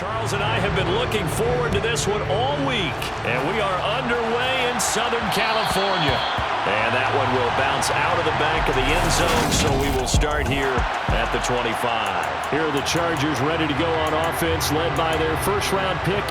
Charles and I have been looking forward to this one all week, and we are underway in Southern California. And that one will bounce out of the back of the end zone, so we will start here at the 25. Here are the Chargers ready to go on offense, led by their first-round pick.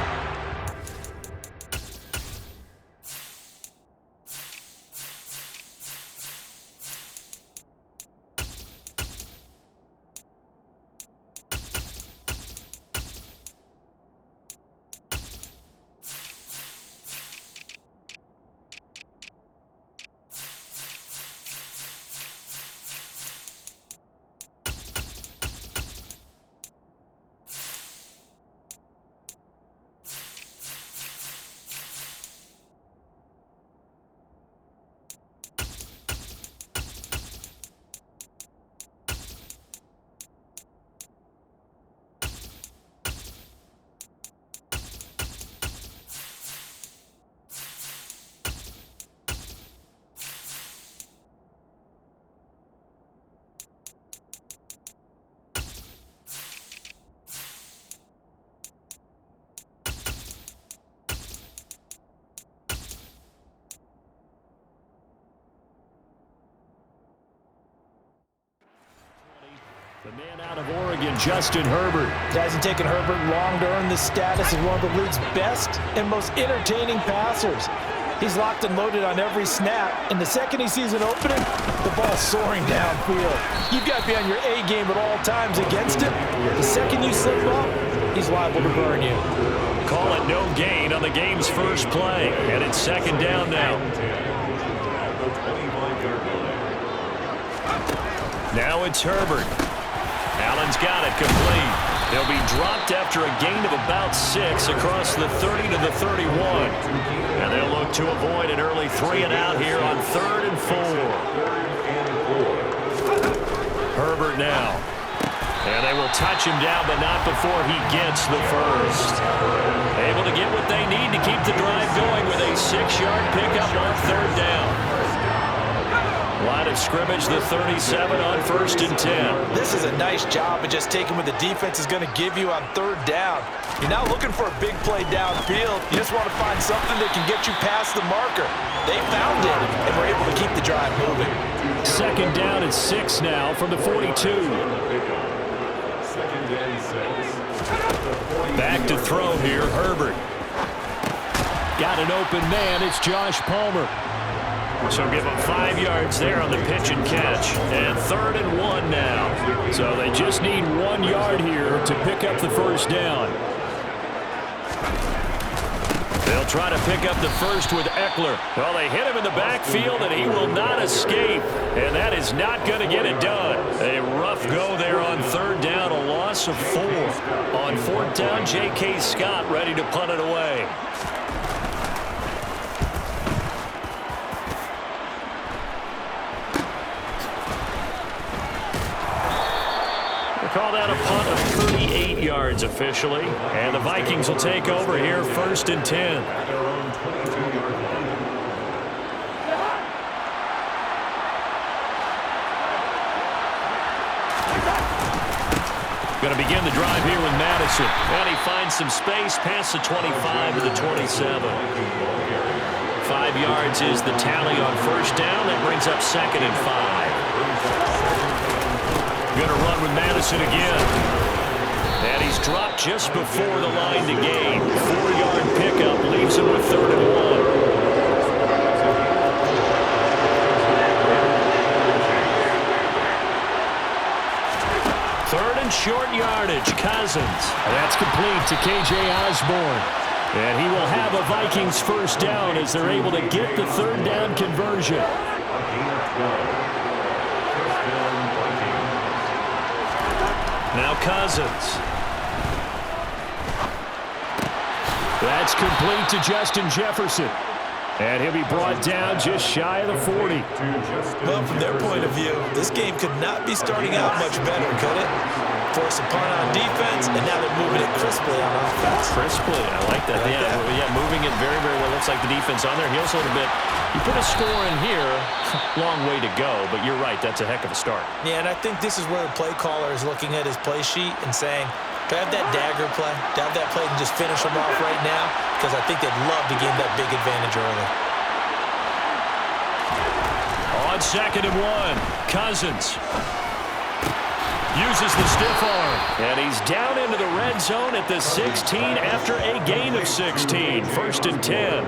The man out of Oregon, Justin Herbert. It hasn't taken Herbert long to earn this status as one of the league's best and most entertaining passers. He's locked and loaded on every snap, and the second he sees an opening, the ball's soaring downfield. You've got to be on your A game at all times against him. The second you slip up, he's liable to burn you. Call it no gain on the game's first play, and it's second down now. Now it's Herbert. Allen's got it complete. He'll be dropped after a gain of about 6 across the 30 to the 31. And they'll look to avoid an early 3-and-out here on 3rd and 4. Herbert now. And they will touch him down, but not before he gets the first. Able to get what they need to keep the drive going with a 6-yard pickup on 3rd down. Line of scrimmage, the 37 on 1st and 10. This is a nice job of just taking what the defense is going to give you on 3rd down. You're not looking for a big play downfield. You just want to find something that can get you past the marker. They found it and were able to keep the drive moving. Second down and 6 now from the 42. Back to throw here, Herbert. Got an open man, it's Josh Palmer. So give them 5 yards there on the pitch and catch. And 3rd and 1 now. So they just need 1 yard here to pick up the first down. They'll try to pick up the first with Eckler. Well, they hit him in the backfield, and he will not escape. And that is not going to get it done. A rough go there on 3rd down, a loss of 4. On 4th down, J.K. Scott ready to punt it away. Call that a punt of 38 yards officially. And the Vikings will take over here 1st and 10. Going to begin the drive here with Madison. And he finds some space past the 25 to the 27. 5 yards is the tally on 1st down. That brings up 2nd and 5. Going to run with Madison again. And he's dropped just before the line to gain. 4-yard pickup leaves him with 3rd and 1. 3rd and short yardage, Cousins. That's complete to K.J. Osborne. And he will have a Vikings first down as they're able to get the 3rd down conversion. Now Cousins. That's complete to Justin Jefferson. And he'll be brought down just shy of the 40. Well, from their point of view, this game could not be starting out much better, could it? Force a punt on defense, and now they're moving it crisply on offense. Crisply, I like that. Yeah, moving it very, very well. Looks like the defense on there. Heels a little bit. You put a score in here, long way to go, but you're right, that's a heck of a start. Yeah, and I think this is where the play caller is looking at his play sheet and saying, To have that dagger play, to have that play and just finish them off right now, because I think they'd love to gain that big advantage early. On 2nd and 1, Cousins uses the stiff arm, and he's down into the red zone at the 16 after a gain of 16. 1st and 10.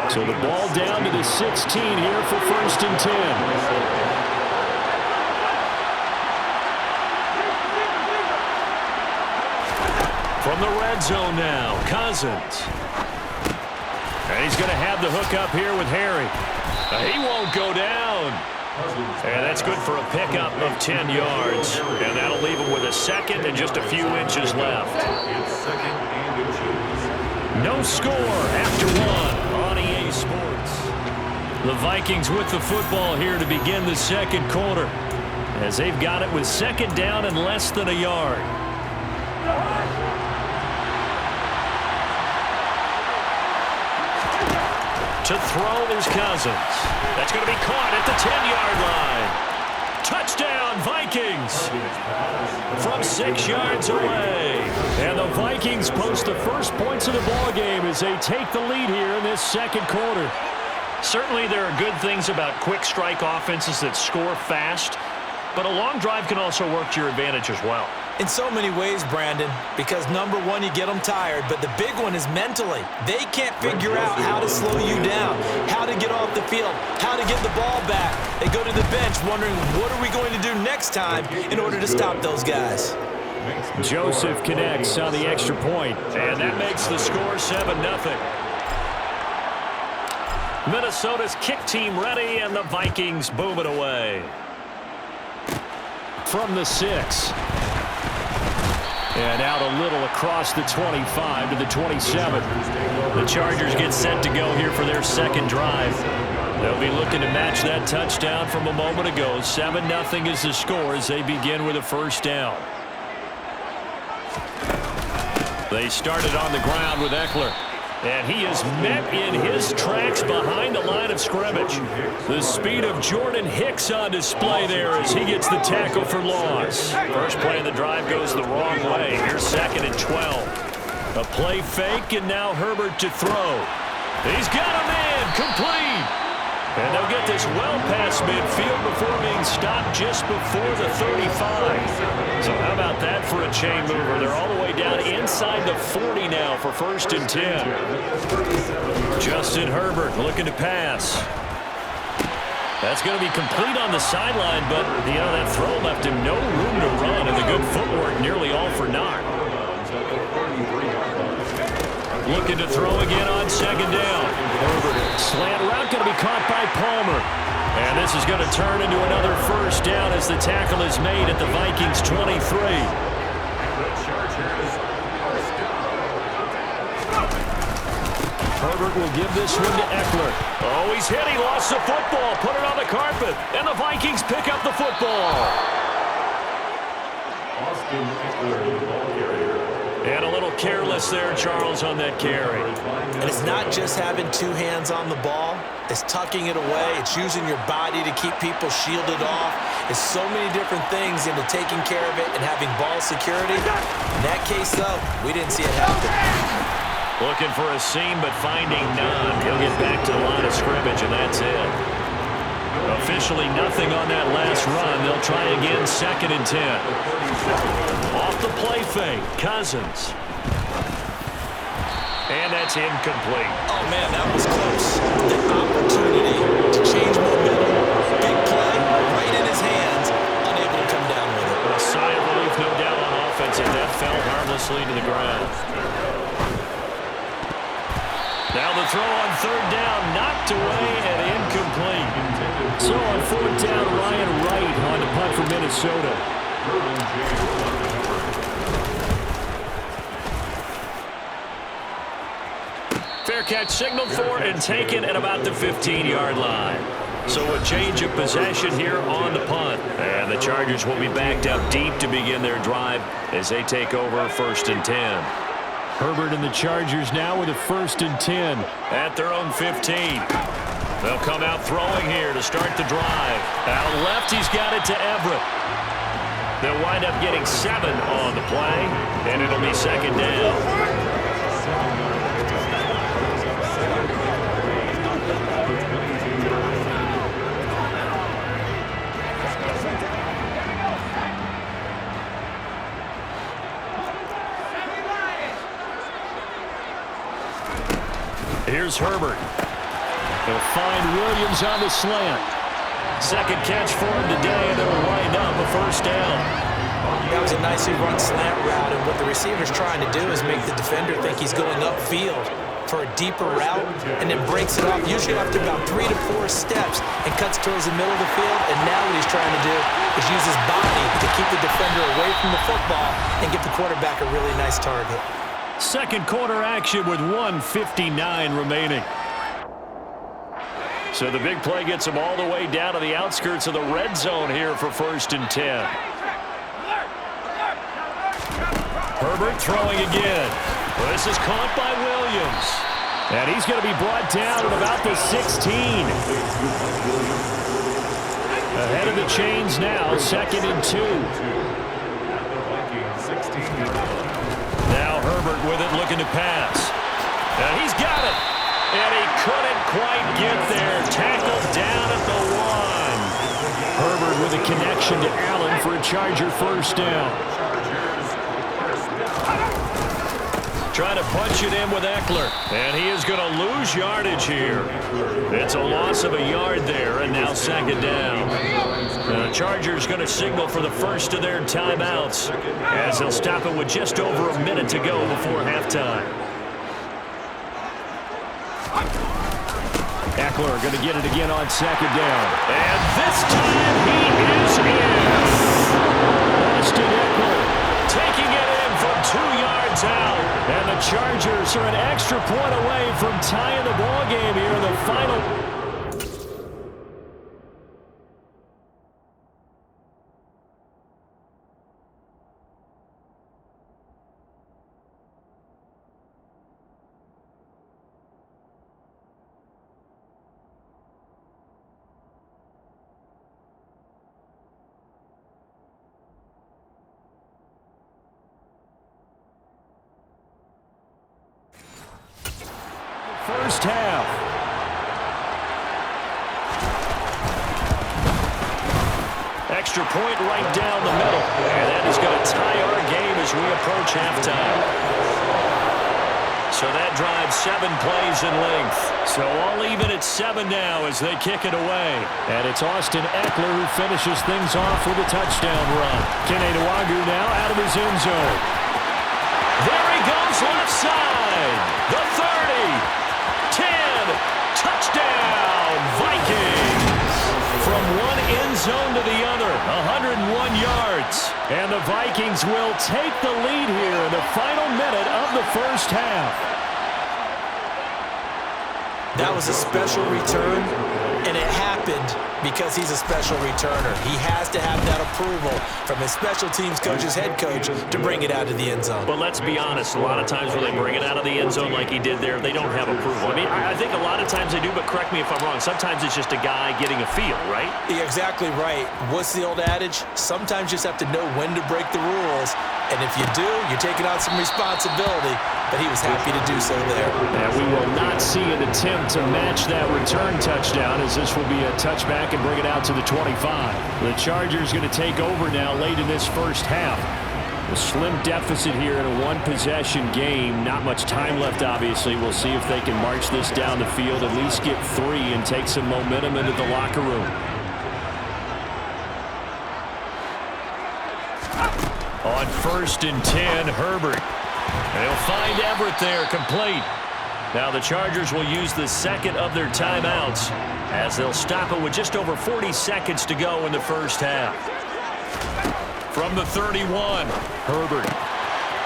So the ball down to the 16 here for 1st and 10. From the red zone now, Cousins. And he's going to have the hook up here with Harry. He won't go down. And that's good for a pickup of 10 yards. And that'll leave him with a second and just a few inches left. No score after 1 on EA Sports. The Vikings with the football here to begin the 2nd quarter, as they've got it with 2nd down and less than a yard. To throw is Cousins. That's going to be caught at the 10-yard line. Touchdown, Vikings! From 6 yards away. And the Vikings post the first points of the ballgame as they take the lead here in this 2nd quarter. Certainly there are good things about quick strike offenses that score fast, but a long drive can also work to your advantage as well. In so many ways, Brandon, because number one, you get them tired, but the big one is mentally. They can't figure out how to slow you down, how to get off the field, how to get the ball back. They go to the bench wondering, what are we going to do next time in order to stop those guys? Joseph connects on the extra point, and that makes the score 7-0. Minnesota's kick team ready, and the Vikings boom it away. From the 6. And out a little across the 25 to the 27. The Chargers get set to go here for their 2nd drive. They'll be looking to match that touchdown from a moment ago. 7-0 is the score as they begin with a 1st down. They started on the ground with Eckler. And he is met in his tracks behind the line of scrimmage. The speed of Jordan Hicks on display there as he gets the tackle for loss. First play of the drive goes the wrong way. Here's 2nd and 12. A play fake, and now Herbert to throw. He's got a man, complete. And they'll get this well past midfield before being stopped just before the 35. So how about that for a chain mover? They're all the way down inside the 40 now for 1st and 10. Justin Herbert looking to pass. That's going to be complete on the sideline, but that throw left him no room to run, and the good footwork nearly all for naught. Looking to throw again on 2nd down. Herbert, slant route going to be caught by Palmer. And this is going to turn into another 1st down as the tackle is made at the Vikings 23. Herbert will give this one to Eckler. Oh, he's hit. He lost the football. Put it on the carpet. And the Vikings pick up the football. And a little careless there, Charles, on that carry. And it's not just having 2 hands on the ball. It's tucking it away. It's using your body to keep people shielded off. It's so many different things into taking care of it and having ball security. In that case, though, we didn't see it happen. Looking for a seam, but finding none. He'll get back to the line of scrimmage, and that's it. Officially nothing on that last run. They'll try again, 2nd and 10. Off the play fake, Cousins. And that's incomplete. Oh, man, that was close. The opportunity to change momentum. Big play, right in his hands, unable to come down with it. A sigh of relief, no doubt, on offense, and that fell harmlessly to the ground. Now the throw on 3rd down, knocked away and incomplete. So on 4th down, Ryan Wright on the punt for Minnesota. Fair catch signaled for and taken at about the 15-yard line. So a change of possession here on the punt. And the Chargers will be backed up deep to begin their drive as they take over 1st and 10. Herbert and the Chargers now with a 1st and 10 at their own 15. They'll come out throwing here to start the drive. Out left, he's got it to Everett. They'll wind up getting 7 on the play, and it'll be second down. Here's Herbert. They'll find Williams on the slant. Second catch for him today, and they'll wind up a first down. That was a nicely run slant route, and what the receiver's trying to do is make the defender think he's going upfield for a deeper route, and then breaks it off, usually after about 3 to 4 steps, and cuts towards the middle of the field. And now what he's trying to do is use his body to keep the defender away from the football and give the quarterback a really nice target. Second quarter action with 1:59 remaining. So the big play gets him all the way down to the outskirts of the red zone here for 1st and 10. Herbert throwing again. This is caught by Williams. And he's going to be brought down at about the 16. Ahead of the chains now, 2nd and 2. Now Herbert with it, looking to pass. And he's got it. And he couldn't quite get there. Tackled down at the 1. Herbert with a connection to Allen for a Charger first down. Trying to punch it in with Eckler. And he is going to lose yardage here. It's a loss of a yard there, and now 2nd down. And the Chargers going to signal for the first of their timeouts as they'll stop it with just over a minute to go before halftime. Eckler going to get it again on 2nd down. And this time he is in. Austin Eckler taking it in from 2 yards out. And the Chargers are an extra point away from tying the ball game here in the final. First half. Extra point right down the middle. And that is going to tie our game as we approach halftime. So that drives 7 plays in length. So all even at 7 now as they kick it away. And it's Austin Eckler who finishes things off with a touchdown run. Kene Nwangwu now out of his end zone. There he goes left side. The 30. 10, touchdown, Vikings. From one end zone to the other, 101 yards. And the Vikings will take the lead here in the final minute of the first half. That was a special return, and it happened because he's a special returner. He has to have that approval from his special teams coach's head coach to bring it out of the end zone. But let's be honest, a lot of times when they bring it out of the end zone like he did there, they don't have approval. I mean, I think a lot of times they do, but correct me if I'm wrong. Sometimes it's just a guy getting a feel, right? You're exactly right. What's the old adage? Sometimes you just have to know when to break the rules. And if you do, you're taking on some responsibility. But he was happy to do so there. And we will not see an attempt to match that return touchdown, as this will be a touchback and bring it out to the 25. The Chargers going to take over now late in this first half. A slim deficit here in a one-possession game. Not much time left, obviously. We'll see if they can march this down the field, at least get 3 and take some momentum into the locker room. On 1st and 10, Herbert. They'll find Everett there, complete. Now the Chargers will use the second of their timeouts as they'll stop it with just over 40 seconds to go in the first half. From the 31, Herbert.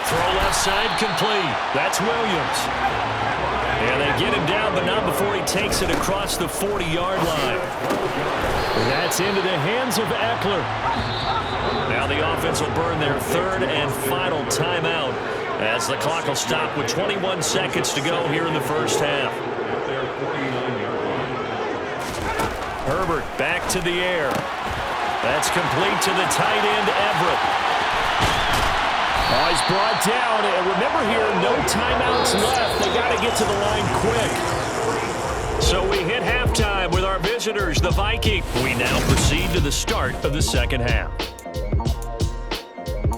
Throw left side, complete. That's Williams. And they get him down, but not before he takes it across the 40-yard line. And that's into the hands of Eckler. Now the offense will burn their 3rd and final timeout as the clock will stop with 21 seconds to go here in the first half. Herbert back to the air. That's complete to the tight end, Everett. Oh, he's brought down. And remember here, no timeouts left. They got to get to the line quick. So we hit halftime with our visitors, the Vikings. We now proceed to the start of the second half.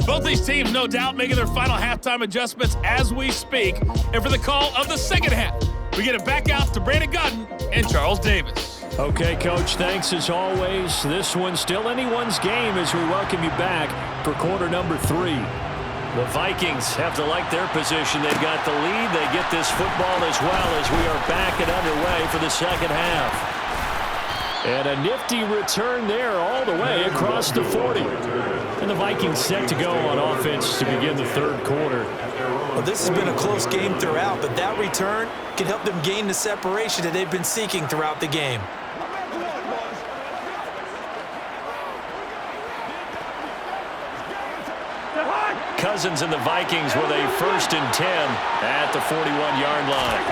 Both these teams, no doubt, making their final halftime adjustments as we speak. And for the call of the second half, we get it back out to Brandon Godden and Charles Davis. Okay, Coach, thanks as always. This one's still anyone's game as we welcome you back for quarter number 3. The Vikings have to like their position. They've got the lead. They get this football as well as we are back and underway for the second half. And a nifty return there all the way across the 40. And the Vikings set to go on offense to begin the third quarter. Well, this has been a close game throughout, but that return can help them gain the separation that they've been seeking throughout the game. Cousins and the Vikings with a 1st and 10 at the 41-yard line.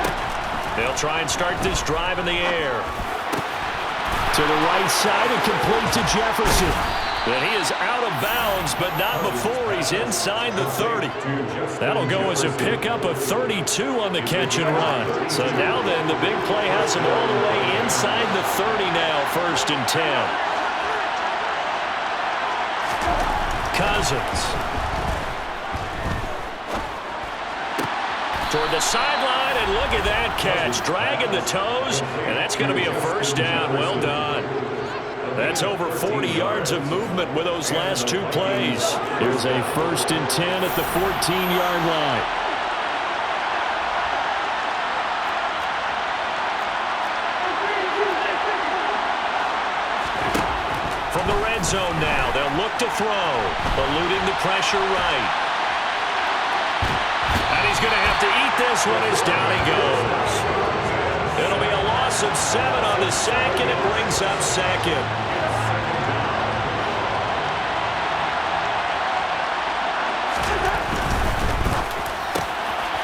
They'll try and start this drive in the air. To the right side and complete to Jefferson. And he is out of bounds, but not before he's inside the 30. That'll go as a pickup of 32 on the catch and run. So now then, the big play has him all the way inside the 30 now, 1st and 10. Cousins. Toward the sideline, and look at that catch. Dragging the toes, and that's going to be a 1st down. Well done. That's over 40 yards of movement with those last 2 plays. Here's a 1st and 10 at the 14-yard line. From the red zone now, they'll look to throw, eluding the pressure right. And he's going to have to eat this one as down he goes. It'll be a loss of 7 on the sack, and it brings up 2nd.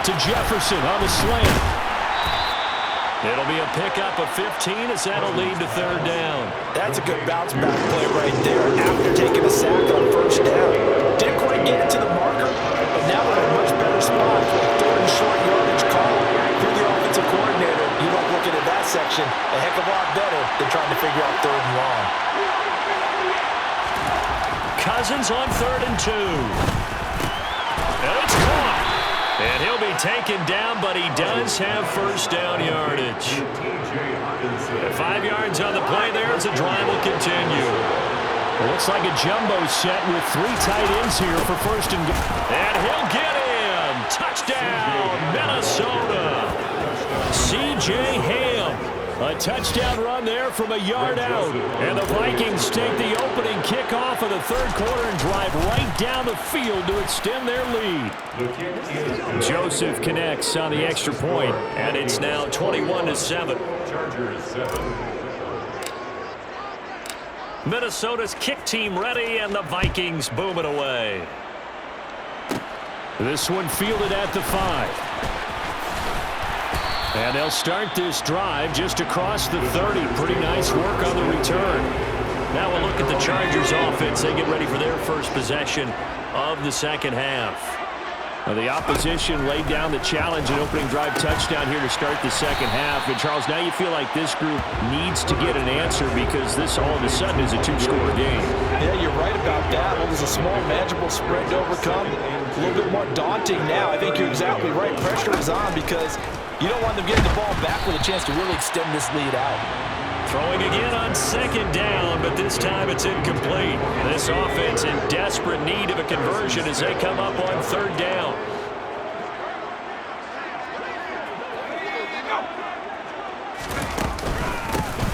To Jefferson on the slant. It'll be a pickup of 15 as that'll lead to 3rd down. That's a good bounce back play right there after taking a sack on 1st down. Didn't quite get it to the marker, but now we're in a much better spot for a 3rd and short yardage call. If you're the offensive coordinator, you don't look at that section a heck of a lot better than trying to figure out 3rd and long. Cousins on 3rd and 2. And it's caught. And he'll be taken down, but he does have 1st down yardage. 5 yards on the play there as the drive will continue. It looks like a jumbo set with 3 tight ends here for 1st and goal. And he'll get in. Touchdown, Minnesota. C.J. Ham. A touchdown run there from a yard out. And the Vikings take the opening kickoff of the 3rd quarter and drive right down the field to extend their lead. Joseph connects on the extra point, and it's now 21-7. Chargers 7. Minnesota's kick team ready, and the Vikings booming away. This one fielded at the 5. And they'll start this drive just across the 30. Pretty nice work on the return. Now we'll look at the Chargers offense. They get ready for their first possession of the second half. Well, the opposition laid down the challenge and opening drive touchdown here to start the second half. And, Charles, now you feel like this group needs to get an answer because this all of a sudden is a 2-score game. Yeah, you're right about that. Well, there's a small, manageable spread to overcome. A little bit more daunting now. I think you're exactly right. Pressure is on because you don't want them getting the ball back with a chance to really extend this lead out. Throwing again on 2nd down, but this time it's incomplete. This offense in desperate need of a conversion as they come up on 3rd down.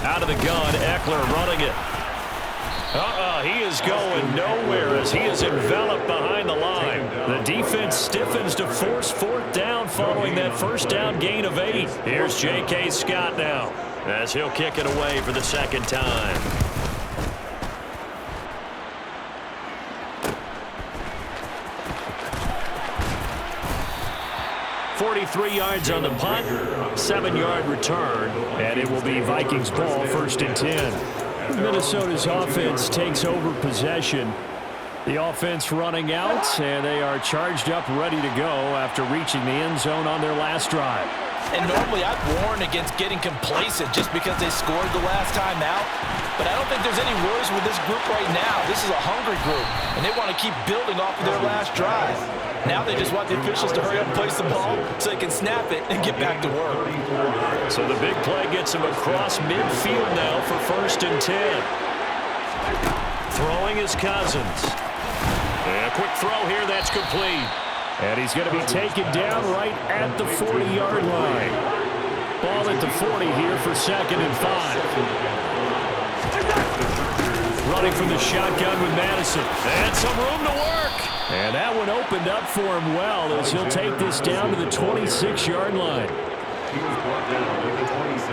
Out of the gun, Eckler running it. He is going nowhere as he is enveloped behind the line. The defense stiffens to force 4th down following that 1st down gain of 8. Here's J.K. Scott now as he'll kick it away for the 2nd time. .43 yards on the punt, 7-yard return, and it will be Vikings ball 1st and 10. Minnesota's offense takes over possession. The offense running out, and they are charged up, ready to go after reaching the end zone on their last drive. And normally I'd warn against getting complacent just because they scored the last time out. But I don't think there's any worries with this group right now. This is a hungry group, and they want to keep building off of their last drive. Now they just want the officials to hurry up and place the ball so they can snap it and get back to work. So the big play gets him across midfield now for 1st and 10. Throwing is Cousins. And a quick throw here, that's complete. And he's going to be taken down right at the 40-yard line. Ball at the 40 here for 2nd and 5. Running from the shotgun with Madison. And some room to work. And that one opened up for him well as he'll take this down to the 26-yard line. He was brought down at the 26.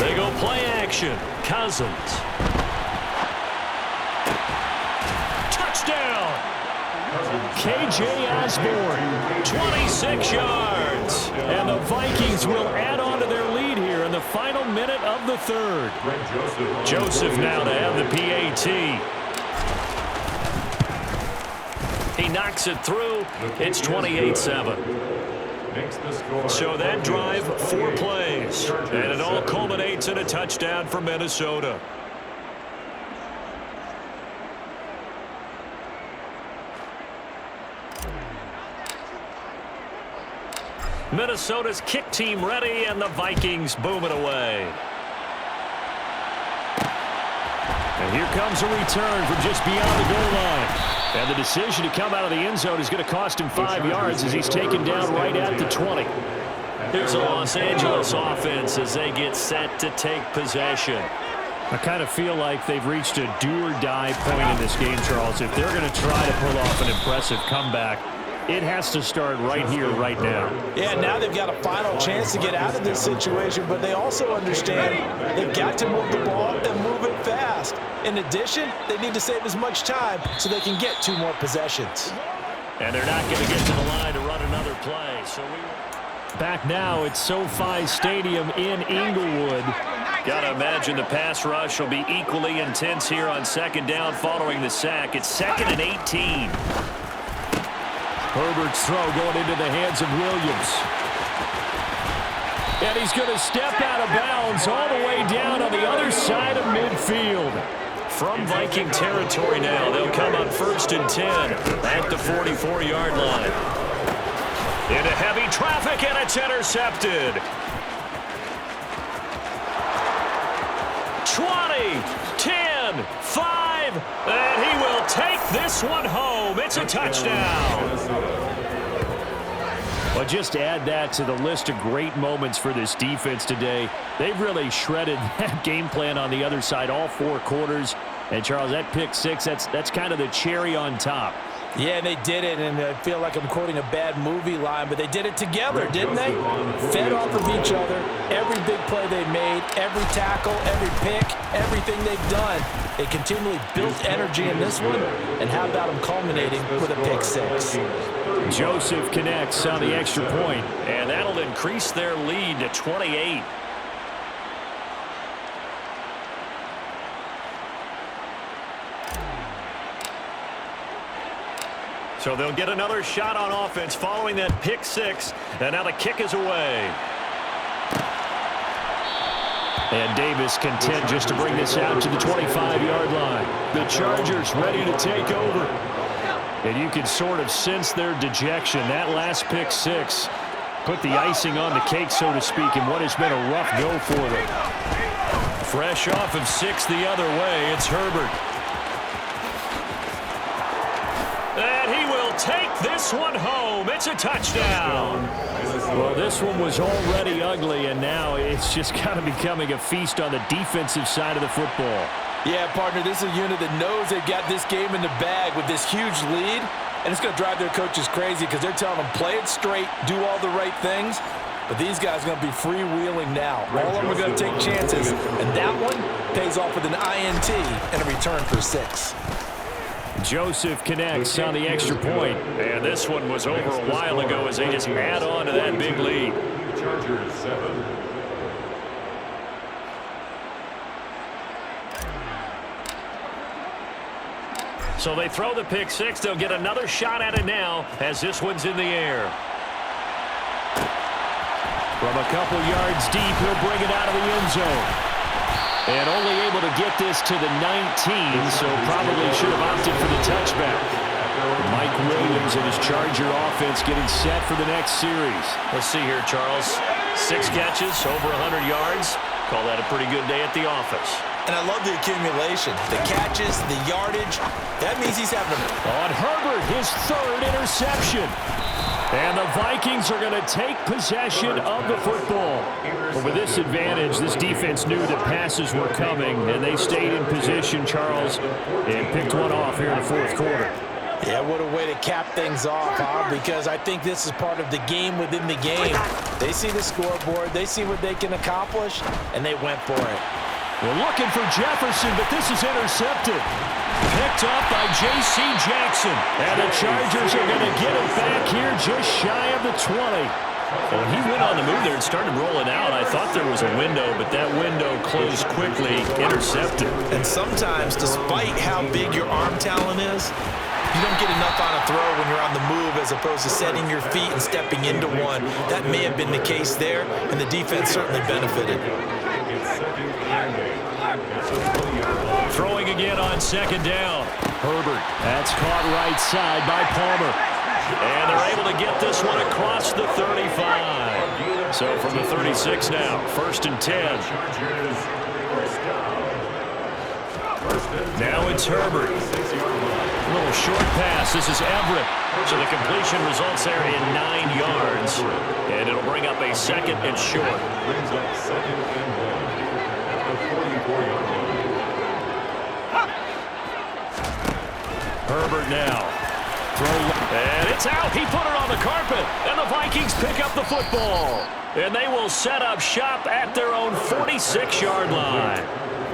They go play action. Cousins. Touchdown. KJ Osborne, 26 yards. And the Vikings will add on to their lead here in the final minute of the 3rd. Joseph now to have the PAT. He knocks it through. It's 28-7. So that drive, 4 plays. And it all culminates in a touchdown for Minnesota. Minnesota's kick team ready, and the Vikings boom it away. And here comes a return from just beyond the goal line. And the decision to come out of the end zone is going to cost him 5 yards as he's taken down right at the 20. Here's the Los Angeles offense as they get set to take possession. I kind of feel like they've reached a do-or-die point in this game, Charles. If they're going to try to pull off an impressive comeback, it has to start right here, right now. Yeah, now they've got a final chance to get out of this situation, but they also understand they've got to move the ball and move it fast. In addition, they need to save as much time so they can get 2 more possessions. And they're not going to get to the line to run another play. So back now at SoFi Stadium in Inglewood. Got to imagine the pass rush will be equally intense here on 2nd down following the sack. It's 2nd and 18. Herbert's throw going into the hands of Williams. And he's going to step out of bounds all the way down on the other side of midfield. From Viking territory now, they'll come up 1st and 10 at the 44-yard line. Into heavy traffic, and it's intercepted. 20, 10, 5, and he will take this one home. It's a touchdown. Well, just to add that to the list of great moments for this defense today. They've really shredded that game plan on the other side all 4 quarters. And, Charles, that pick 6, that's kind of the cherry on top. Yeah, they did it, and I feel like I'm quoting a bad movie line, but they did it together, didn't they? Fed off of each other, every big play they made, every tackle, every pick, everything they've done. They continually built energy in this one, and how about them culminating with a pick 6? Joseph connects on the extra point, and that'll increase their lead to 28. So they'll get another shot on offense following that pick 6. And now the kick is away. And Davis content just to bring this out to the 25-yard line. The Chargers ready to take over. And you can sort of sense their dejection. That last pick 6 put the icing on the cake, so to speak, in what has been a rough go for them. Fresh off of 6 the other way, it's Herbert. And he will take this one home. It's a touchdown. Well, this one was already ugly, and now it's just kind of becoming a feast on the defensive side of the football. Yeah, partner, this is a unit that knows they've got this game in the bag with this huge lead, and it's going to drive their coaches crazy because they're telling them play it straight, do all the right things. But these guys are going to be freewheeling now. All of them are going to take chances, and that one pays off with an INT and a return for 6. Joseph connects on the extra point. And this one was over a while ago as they just add on to that big lead. Chargers 7. So they throw the pick six. They'll get another shot at it now as this one's in the air. From a couple yards deep, he'll bring it out of the end zone. And only able to get this to the 19, so probably should have opted for the touchback. Mike Williams and his Charger offense getting set for the next series. Let's see here, Charles. 6 catches, over 100 yards. Call that a pretty good day at the office. And I love the accumulation, the catches, the yardage. That means he's having on Herbert, his 3rd interception. And the Vikings are going to take possession of the football. But with this advantage, this defense knew that passes were coming, and they stayed in position, Charles, and picked one off here in the 4th quarter. Yeah, what a way to cap things off, huh? Because I think this is part of the game within the game. They see the scoreboard, they see what they can accomplish, and they went for it. We're looking for Jefferson, but this is intercepted. Picked up by J.C. Jackson. And the Chargers are going to get it back here just shy of the 20. Well, he went on the move there and started rolling out. I thought there was a window, but that window closed quickly, intercepted. And sometimes, despite how big your arm talent is, you don't get enough on a throw when you're on the move as opposed to setting your feet and stepping into one. That may have been the case there, and the defense certainly benefited. Throwing again on 2nd down. Herbert, that's caught right side by Palmer. And they're able to get this one across the 35. So from the 36 now, 1st and 10. Now it's Herbert. A little short pass. This is Everett. So the completion results there in 9 yards. And it'll bring up a 2nd and short. Herbert now. And it's out. He put it on the carpet. And the Vikings pick up the football. And they will set up shop at their own 46-yard line.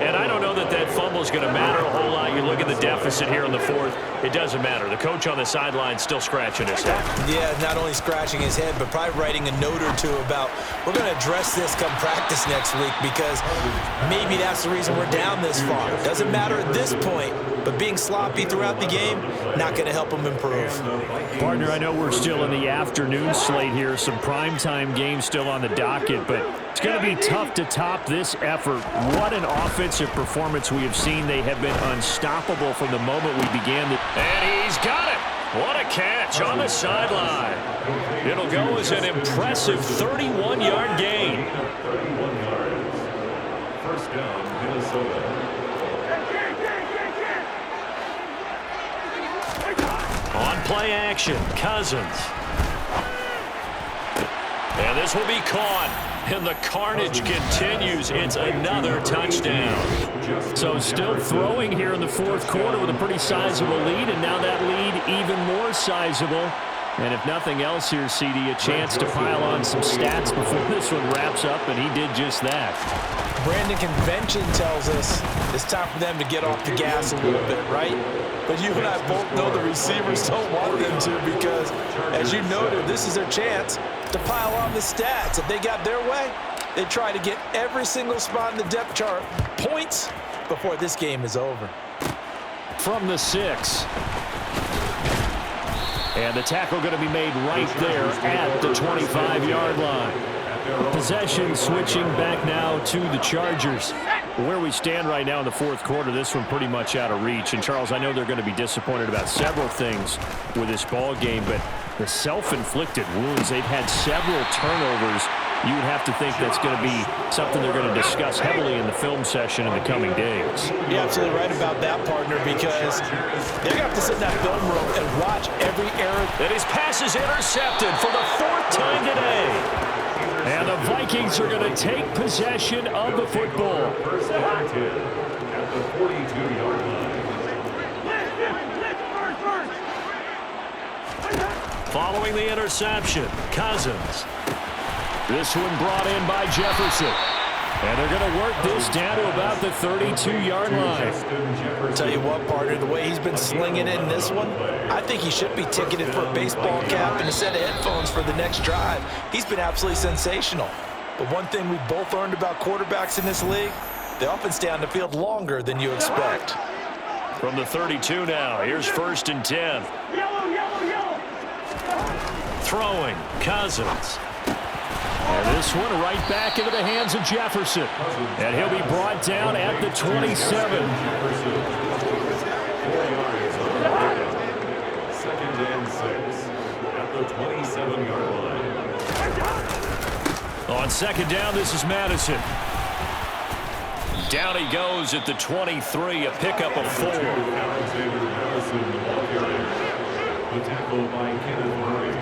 And I don't know that that fumble is going to matter a whole lot. You look at the deficit here in the 4th. It doesn't matter. The coach on the sideline still scratching his head. Yeah, not only scratching his head, but probably writing a note or two about, we're going to address this come practice next week because maybe that's the reason we're down this far. Doesn't matter at this point, but being sloppy throughout the game, not going to help him improve. Partner, I know we're still in the afternoon slate here. Some primetime games still on the docket, but it's going to be tough to top this effort. What an offensive performance we have seen. They have been unstoppable from the moment we began. And he's got it. What a catch on the sideline. It'll go as an impressive 31-yard gain. 31 yards. 1st down, Minnesota. On play action, Cousins. And this will be caught. And the carnage continues. It's another touchdown. So still throwing here in the 4th quarter with a pretty sizable lead. And now that lead even more sizable. And if nothing else here, CD, a chance to pile on some stats before this one wraps up. And he did just that. Brandon, convention tells us it's time for them to get off the gas a little bit, right? But you and I both know the receivers don't want them to because, as you noted, this is their chance to pile on the stats. If they got their way, they try to get every single spot in the depth chart points before this game is over. From the 6. And the tackle going to be made right there at the 25-yard line. Possession switching back now to the Chargers. Where we stand right now in the 4th quarter, this one pretty much out of reach. And, Charles, I know they're going to be disappointed about several things with this ball game, but the self-inflicted wounds, they've had several turnovers. You would have to think that's going to be something they're going to discuss heavily in the film session in the coming days. You're absolutely right about that, partner, because they're going to have to sit in that film room and watch every error. And his pass is intercepted for the 4th time today. And the Vikings are going to take possession of the football. First and 10 at the 42-yard line. Following the interception, Cousins. This one brought in by Jefferson. And they're going to work this down to about the 32-yard line. I'll tell you what, partner, the way he's been slinging it in this one, I think he should be ticketed for a baseball cap and a set of headphones for the next drive. He's been absolutely sensational. But one thing we've both learned about quarterbacks in this league, they often stay on the field longer than you expect. From the 32 now, here's 1st and 10. Throwing, Cousins. And this one right back into the hands of Jefferson. And he'll be brought down at the 27. 4 yards on the pickup. 2nd and 6 at the 27-yard line. On 2nd down, this is Madison. Down he goes at the 23, a pickup of 4. Alexander Madison, the ball carrier. The tackle by Kenneth Murray.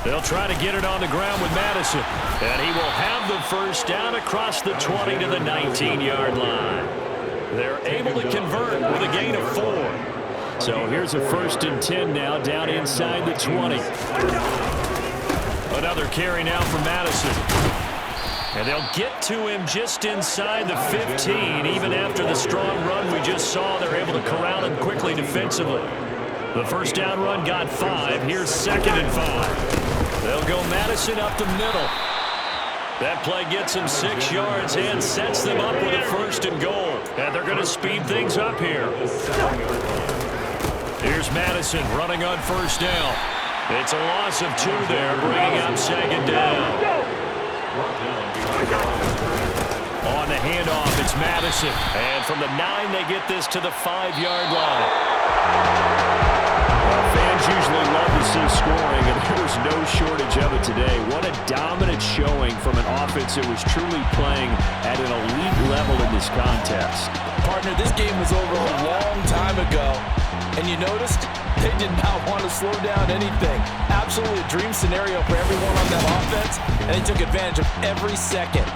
They'll try to get it on the ground with Madison. And he will have the 1st down across the 20 to the 19-yard line. They're able to convert with a gain of 4. So here's a 1st and 10 now down inside the 20. Another carry now for Madison. And they'll get to him just inside the 15. Even after the strong run we just saw, they're able to corral him quickly defensively. The 1st down run got 5. Here's 2nd and 5. They'll go Madison up the middle. That play gets him 6 yards and sets them up with a 1st and goal. And they're going to speed things up here. Here's Madison running on 1st down. It's a loss of 2 there, bringing up 2nd down. On the handoff, it's Madison. And from the 9, they get this to the 5-yard line. Well, fans usually love to see scoring, and there was no shortage of it today. What a dominant showing from an offense that was truly playing at an elite level in this contest. Partner, this game was over a long time ago. And you noticed they did not want to slow down anything. Absolutely a dream scenario for everyone on that offense. And they took advantage of every second.